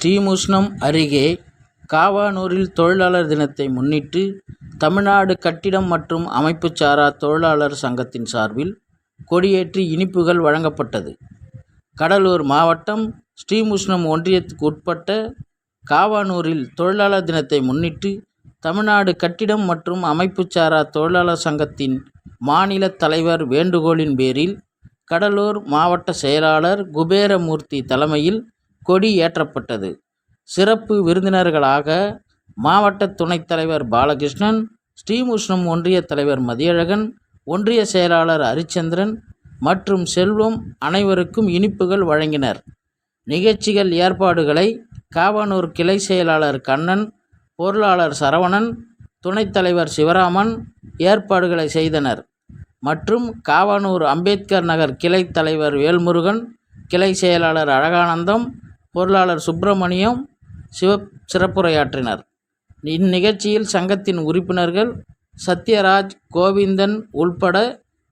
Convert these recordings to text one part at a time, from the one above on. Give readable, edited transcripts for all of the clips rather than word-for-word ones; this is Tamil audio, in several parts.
ஸ்ரீமுஷ்ணம் அருகே காவானூரில் தொழிலாளர் தினத்தை முன்னிட்டு தமிழ்நாடு கட்டிடம் மற்றும் அமைப்புச்சாரா தொழிலாளர் சங்கத்தின் சார்பில் கொடியேற்றி இனிப்புகள் வழங்கப்பட்டது. கடலூர் மாவட்டம் ஸ்ரீமுஷ்ணம் ஒன்றியத்துக்கு உட்பட்ட காவானூரில் தொழிலாளர் தினத்தை முன்னிட்டு தமிழ்நாடு கட்டிடம் மற்றும் அமைப்புச்சாரா தொழிலாளர் சங்கத்தின் மாநில தலைவர் வேண்டுகோளின் பேரில் கடலூர் மாவட்ட செயலாளர் குபேரமூர்த்தி தலைமையில் கொடி ஏற்றப்பட்டது. சிறப்பு விருந்தினர்களாக மாவட்ட துணைத் தலைவர் பாலகிருஷ்ணன், ஸ்ரீமுஷ்ணம் ஒன்றிய தலைவர் மதியழகன், ஒன்றிய செயலாளர் ஹரிச்சந்திரன் மற்றும் செல்வம் அனைவருக்கும் இனிப்புகள் வழங்கினர். நிகழ்ச்சிகள் ஏற்பாடுகளை காவானூர் கிளை செயலாளர் கண்ணன், பொருளாளர் சரவணன், துணைத் தலைவர் சிவராமன் ஏற்பாடுகளை செய்தனர். மற்றும் காவானூர் அம்பேத்கர் நகர் கிளை தலைவர் வேல்முருகன், கிளை செயலாளர் அழகானந்தம், பொருளாளர் சுப்பிரமணியம் சிறப்புரையாற்றினர். இந்நிகழ்ச்சியில் சங்கத்தின் உறுப்பினர்கள் சத்யராஜ், கோவிந்தன் உள்பட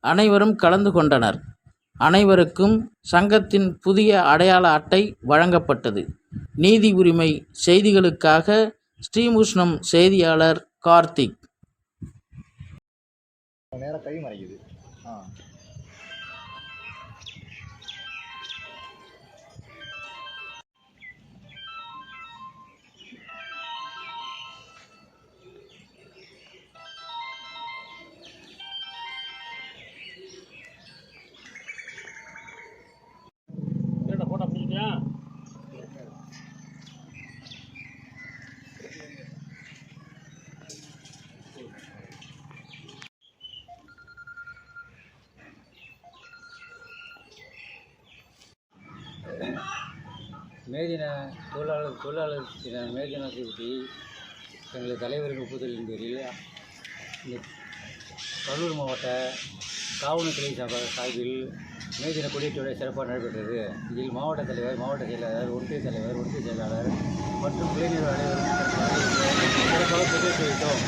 அனைவரும் கலந்து கொண்டனர். அனைவருக்கும் சங்கத்தின் புதிய அடையாள அட்டை வழங்கப்பட்டது. நீதி உரிமை செய்திகளுக்காக ஸ்ரீமுஷ்ணம் செய்தியாளர் கார்த்திக். மேதின தொழிலாளர் தின மேதினத்தையொட்டி எங்களது தலைவரின் ஒப்புதலின் பேரில் இந்த கடலூர் மாவட்ட காவனூர் கிளை சார்பில் மேதின கொடியேற்ற சிறப்பாக நடைபெற்றது. இதில் மாவட்ட தலைவர், மாவட்ட செயலாளர், ஒன்றிய தலைவர், ஒன்றிய செயலாளர் மற்றும் இளைஞர் அனைவரும் சிறப்பாக கொடியேற்றி வைத்தோம்.